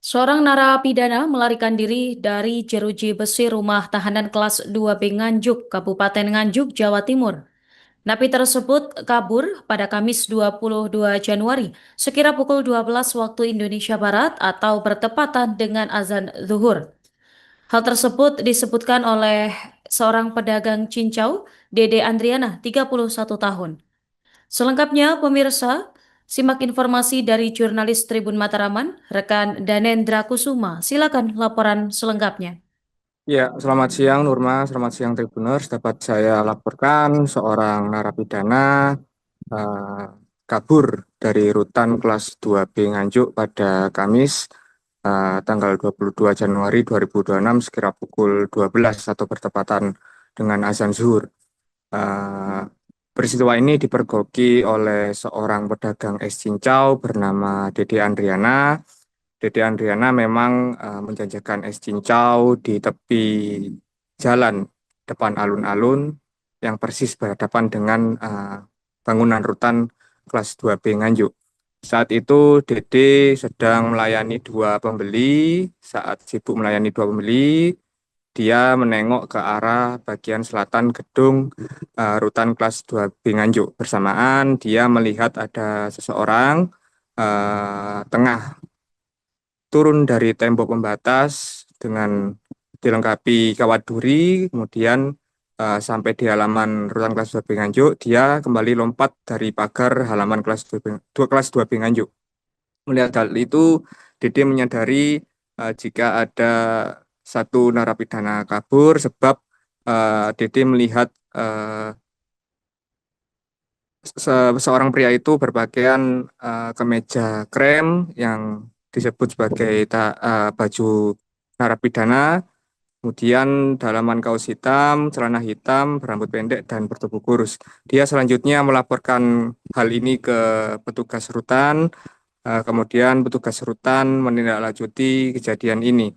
Seorang narapidana melarikan diri dari jeruji besi rumah tahanan kelas 2B Nganjuk, Kabupaten Nganjuk, Jawa Timur. Napi tersebut kabur pada Kamis 22 Januari sekira pukul 12 waktu Indonesia Barat atau bertepatan dengan azan zuhur. Hal tersebut disebutkan oleh seorang pedagang cincau, Dede Andriana, 31 tahun. Selengkapnya, pemirsa, simak informasi dari jurnalis Tribun Mataraman, rekan Danendra Kusuma. Silakan laporan selengkapnya. Ya, selamat siang Nurma, selamat siang Tribuners. Dapat saya laporkan seorang narapidana eh, kabur dari rutan kelas 2B Nganjuk pada Kamis tanggal 22 Januari 2026 sekira pukul 12 atau bertepatan dengan azan zuhur. Eh, Peristiwa ini dipergoki oleh seorang pedagang es cincau bernama Dede Andriana. Dede Andriana memang menjajakan es cincau di tepi jalan depan alun-alun yang persis berhadapan dengan bangunan rutan kelas 2B Nganjuk. Saat itu Dede sedang melayani dua pembeli. Saat sibuk melayani dua pembeli, dia menengok ke arah bagian selatan gedung rutan kelas 2B Nganjuk. Bersamaan dia melihat ada seseorang tengah turun dari tembok pembatas dengan dilengkapi kawat duri, kemudian sampai di halaman rutan kelas 2B Nganjuk, dia kembali lompat dari pagar halaman kelas 2B Nganjuk. Melihat hal itu, Dede menyadari jika ada satu narapidana kabur sebab Dede melihat seorang pria itu berpakaian kemeja krem yang disebut sebagai baju narapidana, kemudian dalaman kaos hitam, celana hitam, berambut pendek, dan bertubuh kurus. Dia selanjutnya melaporkan hal ini ke petugas rutan, kemudian petugas rutan menindaklanjuti kejadian ini.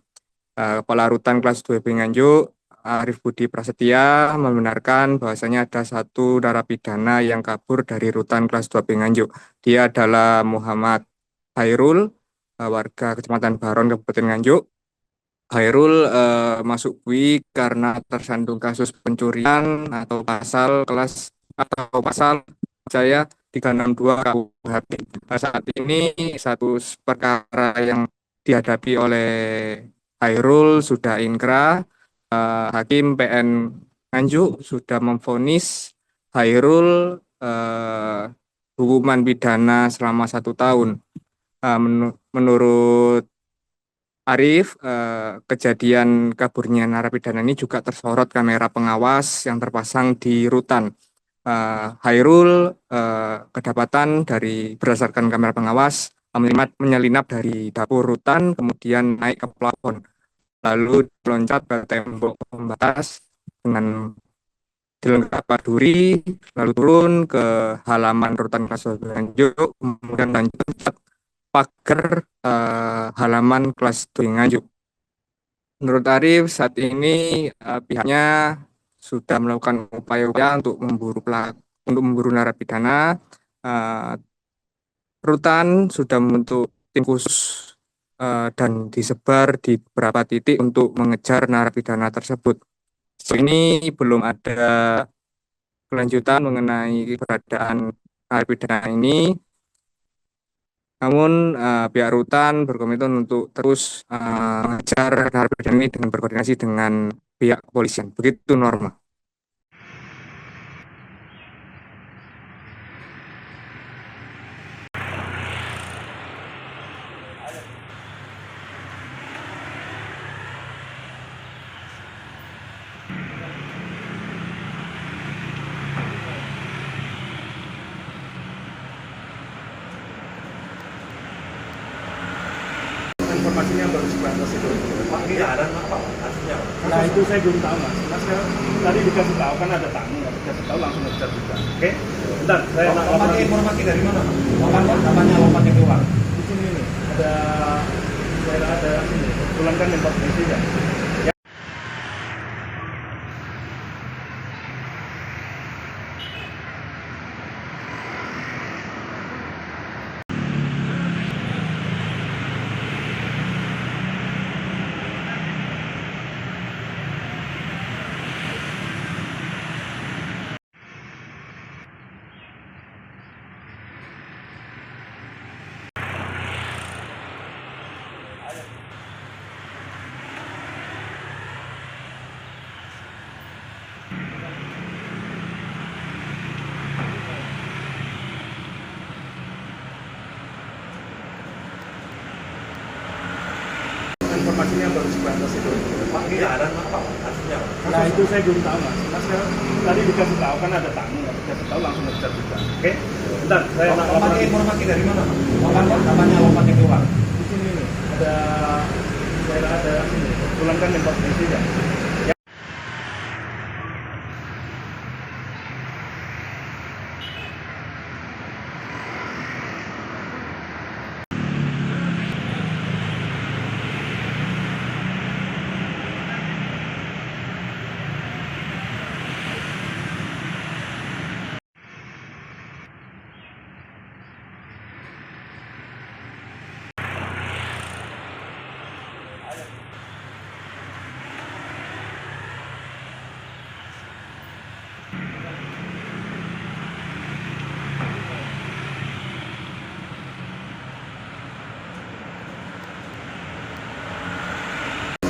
Kepala Rutan kelas 2B Nganjuk, Arif Budi Prasetya, membenarkan bahwasanya ada satu narapidana yang kabur dari Rutan kelas 2B Nganjuk. Dia adalah Muhammad Hairul, warga Kecamatan Baron, Kabupaten Nganjuk. Hairul masuk BUI karena tersandung kasus pencurian atau pasal saya 362 KUHP. Saat ini satu perkara yang dihadapi oleh Hairul sudah inkrah. Hakim PN Nganjuk sudah memvonis Hairul hukuman pidana selama 1 tahun. Menurut Arif, kejadian kaburnya narapidana ini juga tersorot kamera pengawas yang terpasang di rutan. Hairul kedapatan berdasarkan kamera pengawas menyelinap dari dapur rutan, kemudian naik ke plafon, lalu loncat ke tembok pembatas dengan dilengkapi duri, lalu turun ke halaman rutan kelas 2 Nganjuk, kemudian lanjut pagar halaman kelas 2 Nganjuk. Menurut Arif, saat ini pihaknya sudah melakukan upaya-upaya untuk memburu narapidana. Uh, Rutan sudah membentuk tim khusus dan disebar di beberapa titik untuk mengejar narapidana tersebut. Ini belum ada kelanjutan mengenai keberadaan narapidana ini. Namun pihak rutan berkomitmen untuk terus mengejar narapidana ini dengan berkoordinasi dengan pihak kepolisian. Begitu Norma. Informasinya baru sebatas itu. Pak, ini ada apa? Artinya? Nah itu saya belum tahu mas. Mas tadi dikasih tahu kan ada tamu, dikasih tahu langsung ngejar juga. Oke? Bentar, saya laporan. Informasi dari mana? Namanya lompatnya keluar. Di sini nih ada daerah sini. Kebetulan kan nembak polisi ya. informasinya baru sebatas itu. Pak, ini keadaan apa? Artinya apa? Nah itu saya belum tahu mas. Mas tadi dikasih tahu kan ada tamu, dikasih tahu langsung ngejar juga. Oke? Bentar, saya pakai informasi dari mana? Namanya lompatnya keluar. Di sini nih ada daerah ada sini. Pulang kan nembak di sini ya.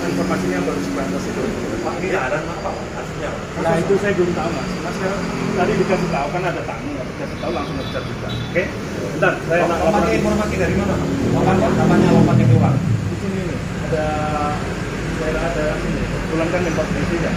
Informasinya baru sebatas itu. Pak, ini keadaan apa? Artinya apa? Nah itu saya belum tahu mas. Mas tadi dikasih tahu kan ada tamu, dikasih tahu langsung ngejar juga. Oke? Bentar, saya pakai informasi dari mana? Namanya lompatnya keluar. Di sini nih ada daerah ada sini. Pulang kan nembak di sini ya.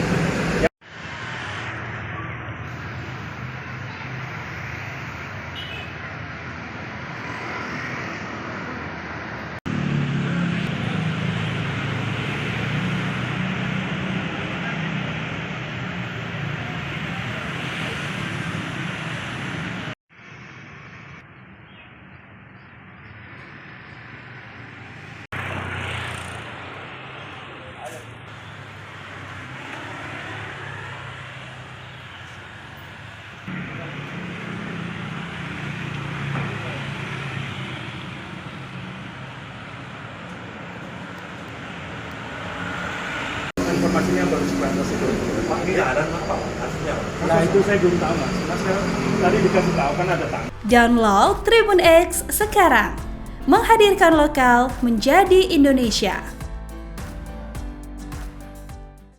Informasinya baru sebatas itu. Pak, ini keadaan apa? Artinya apa? Nah itu saya belum tahu mas. Mas tadi dikasih tahu kan ada tamu. Download Tribun X sekarang. Menghadirkan lokal menjadi Indonesia.